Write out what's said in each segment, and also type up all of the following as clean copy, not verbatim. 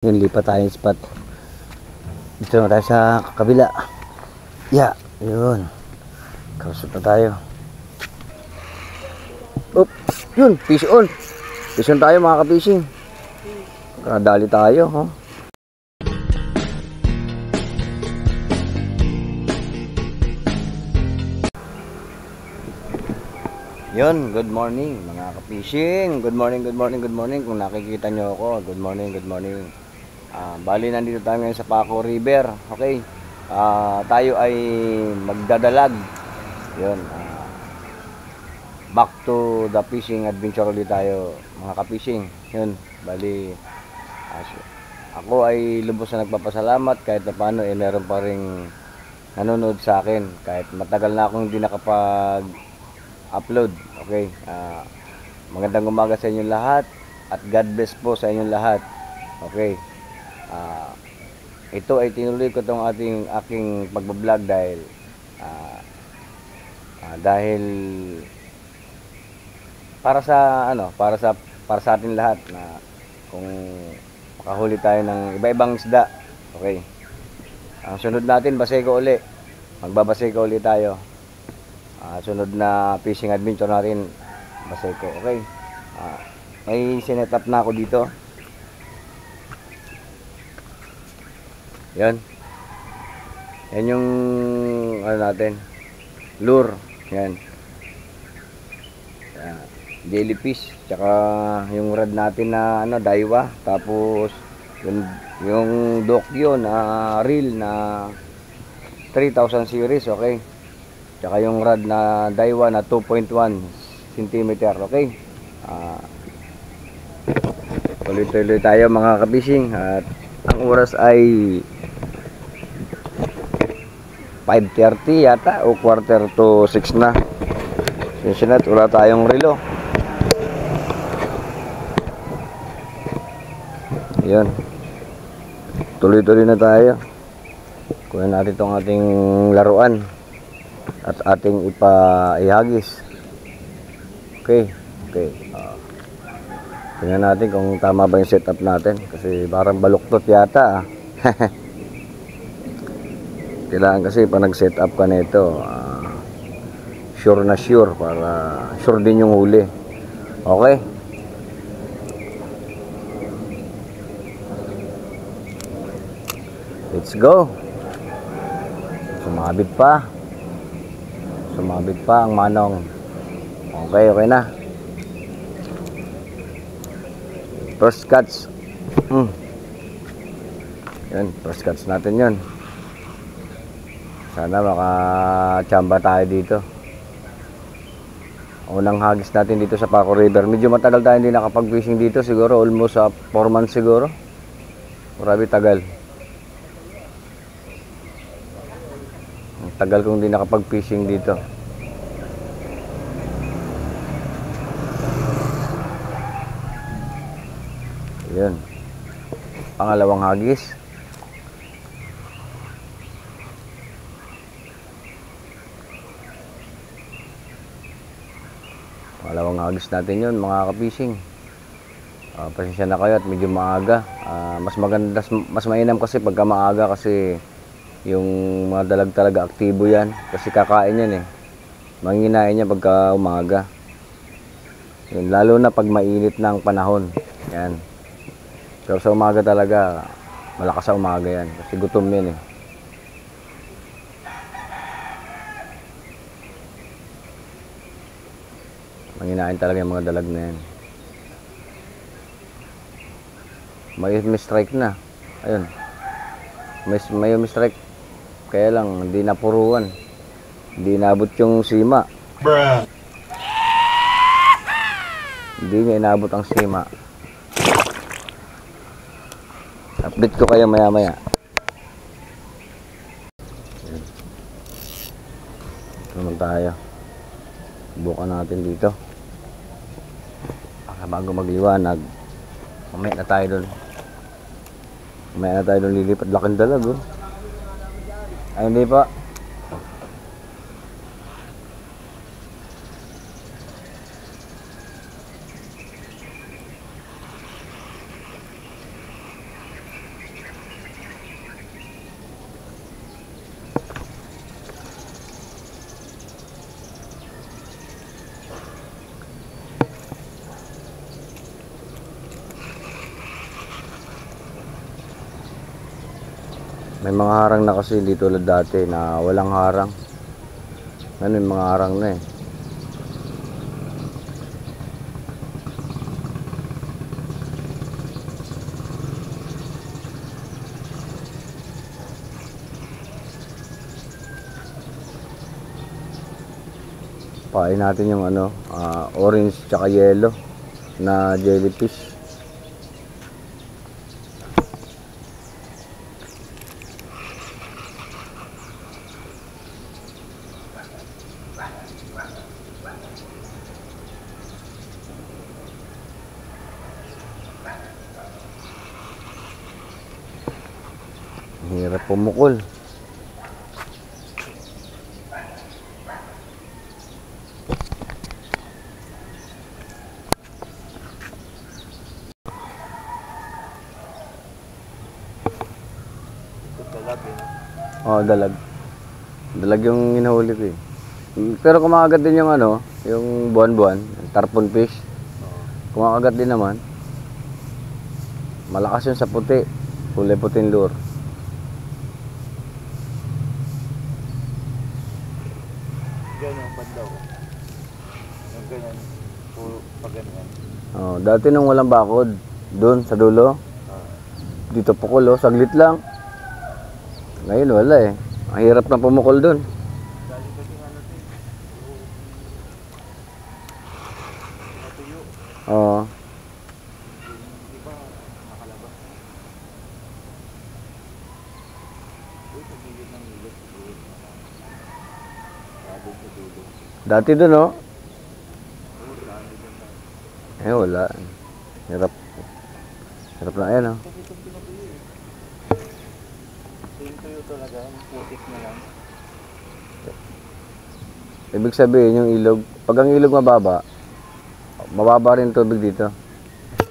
Yun, lipat tayo yung spot. Dito na tayo sa kabila. Yeah, yun. Kausap na tayo. Oop, yun, fish on. Fish on tayo mga ka-fishing. Kadali tayo, ha. Yun, good morning mga ka-fishing. Good morning, good morning, good morning. Kung nakikita nyo ako, good morning, good morning. Bali, nandito tayo ngayon sa Paco River. Okay, tayo ay magdadalag. Yun, back to the fishing adventure ulit tayo mga ka-fishing. Yun, bali, ako ay lubos na nagpapasalamat kahit na paano meron pa ring nanonood sa akin kahit matagal na akong hindi nakapag-upload. Okay, magandang umaga sa inyong lahat at God bless po sa inyong lahat. Okay, ito ay tinuloy ko tong aking pagbablog dahil para sa atin lahat na kung makahuli tayo ng iba-ibang isda. Okay, ang sunod natin baseko uli, magbabaseko uli tayo. Sunod na fishing adventure natin baseko. Okay, may sinet up na ako dito. Yan yung natin lure. Yan, jellyfish, tsaka yung rod natin na Daiwa, tapos yung Dokyo na reel na 3000 series. Okay, tsaka yung rod na Daiwa na 2.1 cm. Okay, tuloy-tuloy tayo mga ka-fishing at ang oras ay 5:30 yata o 5:45 na. Sinsinat, wala tayong relo. Yan, tuloy-tuloy na tayo. Kunin natin itong ating laruan at ating ihagis. Okay, tingnan natin kung tama ba yung setup natin kasi parang baluktot yata. Kailangan kasi pa nag-setup ka nito, sure na sure, para sure din yung huli. Okay, let's go. Sumabit pa ang manong. Okay na. First catch. Yan, first catch natin yun. Sana makachamba tayo dito. Unang hagis natin dito sa Paco River. Medyo matagal tayo hindi nakapag-fishing dito. Siguro almost 4 months siguro. Grabe tagal. Ang tagal kong hindi nakapag-fishing dito. Yan, pangalawang hagis. Pangalawang hagis natin yun mga ka-fishing. Pasensya na kayo at medyo maaga. Mas maganda, mas mainam kasi pagka maaga kasi yung mga dalag talaga aktibo yan kasi kakain yan manginginain yan pagka umaga. Yun, lalo na pag mainit na ang panahon. Yan, pero sa umaga talaga malakas sa umaga yan kasi gutom yan manginain talaga yung mga dalag na yan. May strike na. Ayun, may strike, kaya lang hindi napuruan, hindi inabot yung sima. Hindi niya inabot ang sima. Update ko kayo maya-maya. Ito naman tayo. Bukan natin dito. Bago magliwanag, mamaya na tayo doon lilipat. Laking dalag ay hindi pa. May mga harang na kasi, hindi tulad dati na walang harang. Ngayon may mga harang na eh. Pain natin yung ano, orange tsaka yellow na jellyfish. Hirap pumukol. Dalag eh. Oh, dalag. Dalag yung hinahuli ko eh. Pero kumakagat din yung ano, yung buwan-buwan, tarpon fish. Kumakagat din naman. Malakas yun sa puti. Kulay puting lure. Ganyan bandaw. Yung ganyan, puro pag ganyan. Oh, dati nung walang bakod, doon sa dulo. Dito pukol oh, saglit lang. Ngayon wala eh. Ang hirap na pumukol doon. Dali kasi nga natin. Natuyo. Oo. Di ba nakalabas? Uy, sa gilid ng ilog. Siguro. Doon sa dulo. Dati doon oh. Oo, dami dyan tayo. Eh wala. Hirap. Hirap na yan oh. Kasi itong pinatuyo eh. Yung tuyo talaga, yung putik na lang. Ibig sabihin yung ilog, pag ang ilog mababa, mababa rin tubig dito.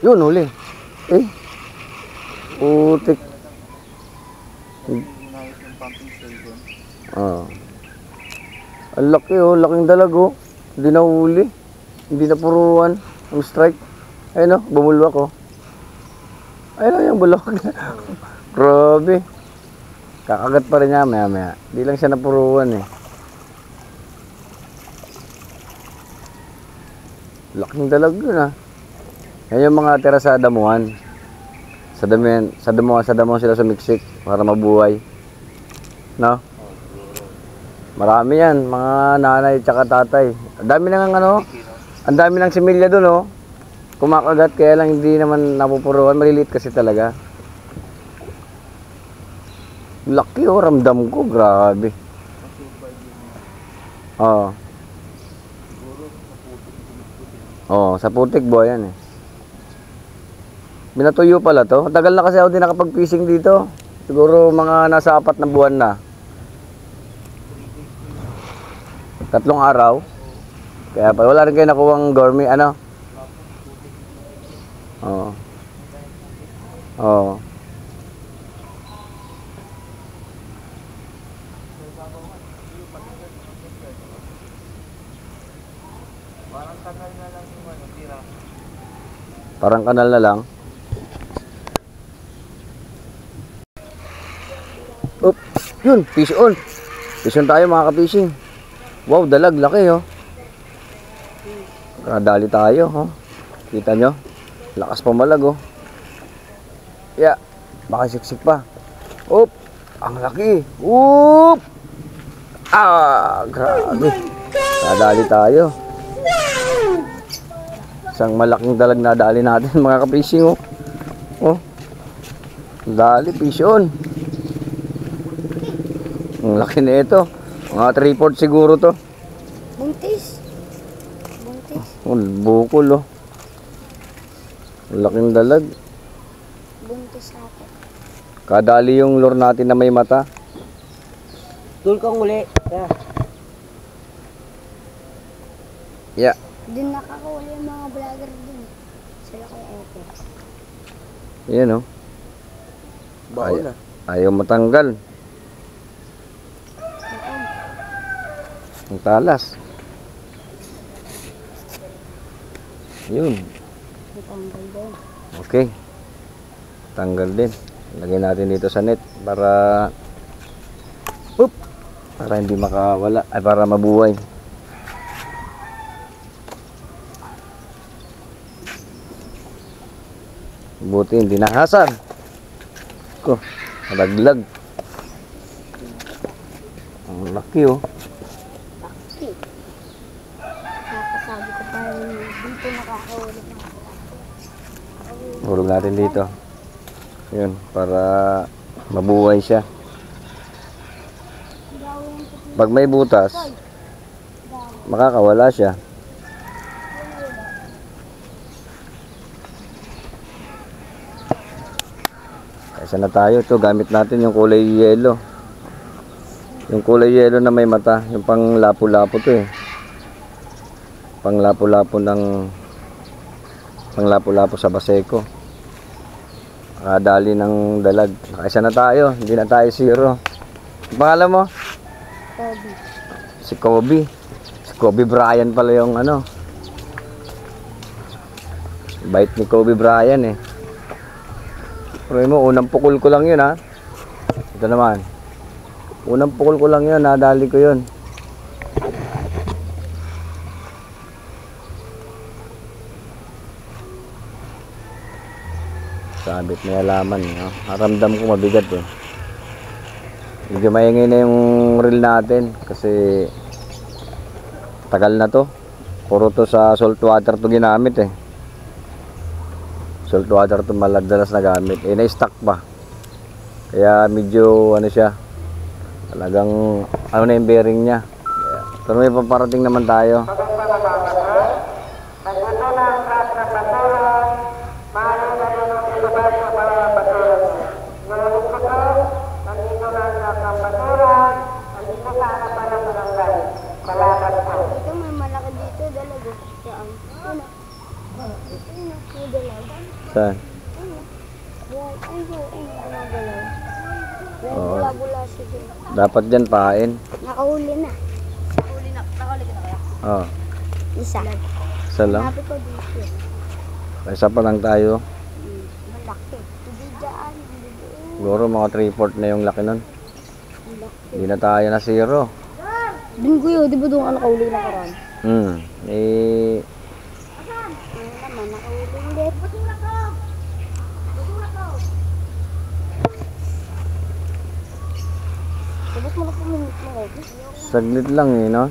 Yun, huli. Eh, putik. Kasi ginayos ng pumping station. Oh. Ang laki oh, laking dalag oh. Hindi na huli. Hindi na puruan ang strike. Ayun oh, bumulwak oh. Ayun oh, yung bulok. Grabe. Kakagat pa rin niya maya-maya. Hindi lang siya napuruan eh. Laking dalag yun ah. Yan yung mga tira sa damuhan. Sa damuhan sila sumiksik para mabuhay. No? Marami yan, mga nanay tsaka tatay. Ang dami nang ano, ang dami nang similya doon oh. Kumakagat kaya lang hindi naman napupuruan, maliliit kasi talaga. Laki oh, ramdam ko, grabe. Oo. Oo, sa putik buhay yan eh. Binatuyo pala to. Tagal na kasi ako din nakapag-fishing dito. Siguro mga nasa 4 na buwan na. 3 araw. Kaya pa wala rin kayo nakuwang gourmet ano. Oo. Oo. Parang kanal na lang yung ano, tira. Parang kanal na lang. Oop, yun, fish on. Fish on tayo mga ka-fishing. Wow, dalag, laki oh. Kadali tayo, oh. Kita nyo? Lakas pamalag oh. Yeah, baka siksik pa. Oop, ang laki. Oop! Ah, grabe. Kadali tayo. Isang malaking dalag na dali natin mga ka-fishing oh. Oh. Dali, fish on. Ang laki na ito. Mga 3/4 siguro to. Buntis. Buntis. Oh, bukol oh. Ang laking dalag. Buntis ako. Kadali yung lure natin na may mata. Dul kang uli. Yeah. Yeah. Din nakakahuli yung mga vlogger din. Sila kay Ete. Yan oh. Baon na. Ayaw matanggal. Ang talas. Yun. Natanggal din. Okay. Tanggal din. Lagyan natin dito sa net para para hindi makawala ay para mabuhay. Buti hindi nahasan ko, nalaglag. Ang laki oh. Okay. Nakasabi ko pa rin dito nakakahulog na. Hulog natin dito. Yun, para mabuhay siya. Pag may butas, makakawala siya. Kaysa na tayo. Ito, gamit natin yung kulay yellow. Yung kulay yellow na may mata. Yung pang lapu-lapu to eh. Pang lapu-lapu sa Baseco. Dali ng dalag. Kaysa na tayo. Hindi na tayo zero. Ang pangalan mo? Kobe. Si Kobe. Si Kobe Bryant pala yung ano. Bait ni Kobe Bryant eh. Pero mo, unang pukul ko lang yun ha. Ito naman. Unang pukul ko lang yun, nadali ko yun. Sabit may alaman. No? Ramdam ko mabigat eh. Medyo maingay na yung reel natin kasi tagal na to. Puro to sa salt water to ginamit eh. Salt water to maladalas na gamit. Eh na-stuck pa. Kaya medyo ano siya. Talagang ano na yung bearing niya. Pero may paparating naman tayo. Ito may malaki dito, dalago. Saan? Ano? May dalaga. Saan? Gumagalaw. Oo. Bula-bula siya dun. Dapat dyan pahain. Nakahuli na. Nakahuli na kaya? Oh, Isa. isa lang. Sabi ko dito. Isa pa lang tayo. Malaki. Hindi dyan. Hindi doon. Siguro mga 3/4 na yung laki nun. Malaki. Hindi na tayo na zero. Dun kuya, di ba doon ka nakahuli na karan? Eh, Ano naman, nakahuli ulit. Sabot mo na po minute mo kayo. saglit lang eh, no?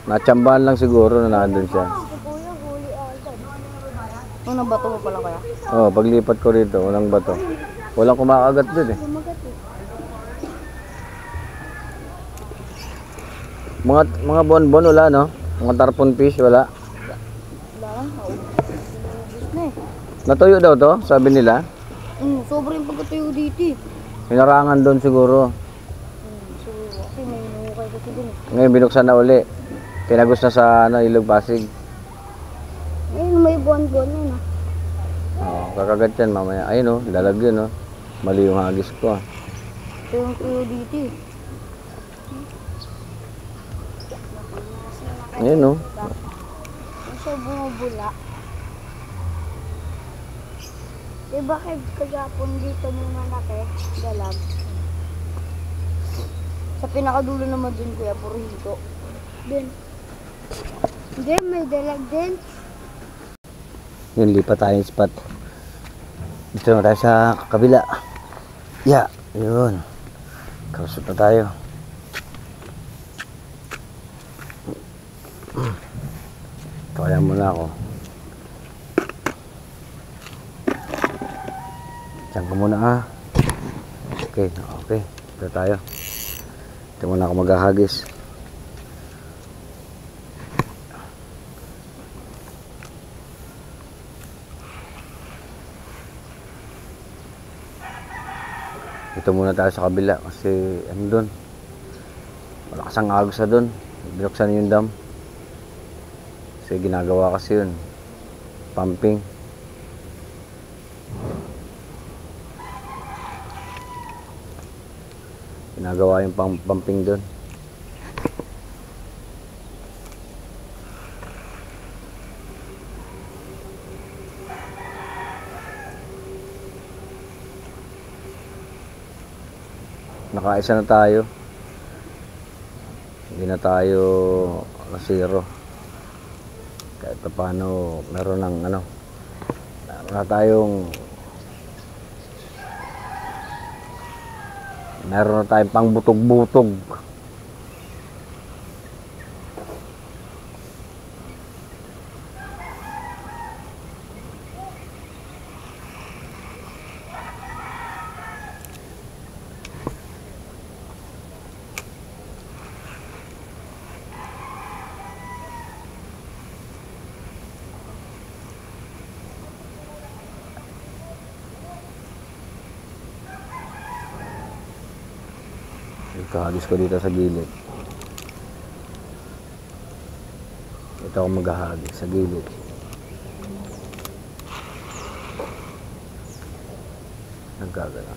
Natsambahan lang siguro na nandun siya. Si kuya, huli agad. Unang bato mo pala kaya? Oh, paglipat ko rito, unang bato. Walang kumakagat dun eh. Lumagat eh. Mga bonbon wala, no? Mga tarpon fish wala. Wala lang, naubos na eh. Natuyo daw to, sabi nila. Sobrang pagkatuyo dito eh. Hinarangan doon siguro. So, kasi may nungukay kasi dun eh. Ngayon binuksan na uli. Tinagos na sa ano, Ilog Pasig. Ayun, may buwan-buwan yun ah. Oh, kakagat yan mamaya. Ayun oh, dalag yun oh. Mali yung hagis ko ah. Ito yung tuyo dito eh. Ayun oh. Ang siya bumubula. Diba kagapon dito may malaki, dalag. Sa pinakadulo naman dun kuya, puro hito. Dun. Hindi, may dalag din. Yun, lipat tayong spot. Dito na tayo sa kabila. Yeah, yun. Kausap na tayo. Kaya muna ako. Diyan ko muna ah. Okay, okay. Dito tayo. Dito muna ako maghahagis. Dito muna tayo sa kabila kasi ano doon. Malakas ang agos na doon. Binuksan yung dam. Kasi ginagawa kasi yun. Pumping. Ginagawa yung pumping doon. nakaisa na tayo. Hindi na tayo na zero. Kahit pa paano, meron ng ano, meron na tayong pang butog-butog. Kahagis ko dito sa gilid. Ito ako maghahagis sa gilid. Nagkagala.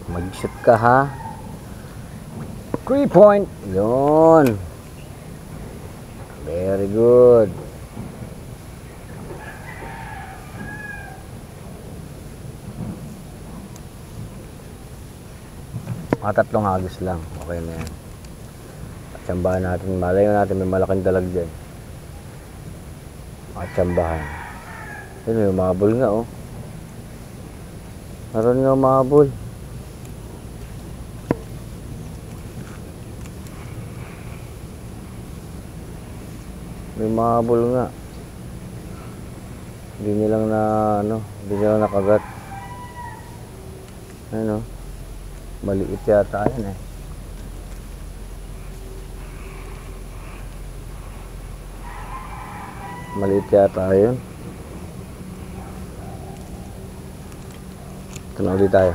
Mag-shoot ka ha. 3 point. Yun. Very good. Mga 3 hagis lang. Okay na yan. At tsambahan natin. Malayo natin may malaking dalag dyan. At tsambahan. Yun, may umabol nga oh. Meron nga umabol. May mahabol nga. Hindi nilang na ano, hindi nilang nakagat. Ano? Maliit yata yan eh. Maliit yata yun. Ito na ulit tayo.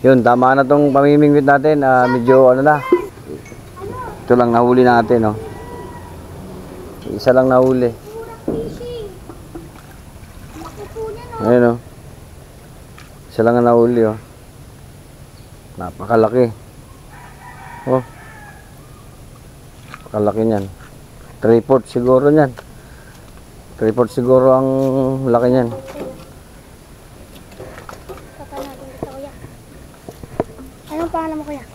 Yun, tama na tong pamimingwit natin. Medyo ano na. Ito lang nahuli natin, oh. Isa lang nahuli. Ayun, oh. Isa lang ang nahuli, oh. Napakalaki. Oh. Napakalaki niyan. 3/4 siguro niyan. 3/4 siguro ang laki niyan. Anong pangalan mo, kuya?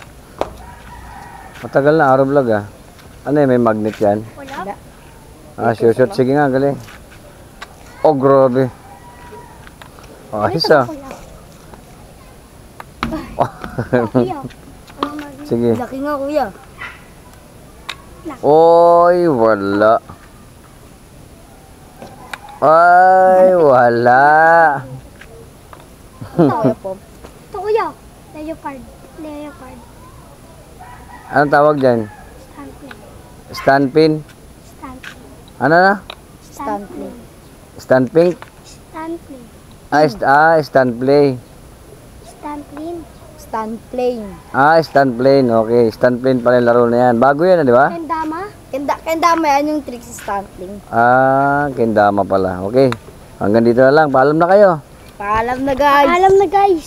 Matagal na araw vlog ah. Ano may magnet yan? Wala. Shoot. Sige nga, galing. Oh, grabe. Ayos ah. Kuya. Sige. Laki nga, kuya. Oy, wala. Ay, wala. Ito, kuya. Leopard. Anong tawag dyan? Stanpin. Stanpin? Stanpin. Ano na? Stanpin. Stanpink? Stanpin. Stanplay. Stanpin. Stanplane. Stanplane. Okay, Stanplane pala yung laro na yan. Bago yan, di ba? Kendama? Kendama yan yung trick sa Stanplane. Kendama pala. Okay. Hanggang dito na lang. Paalam na kayo. Paalam na guys.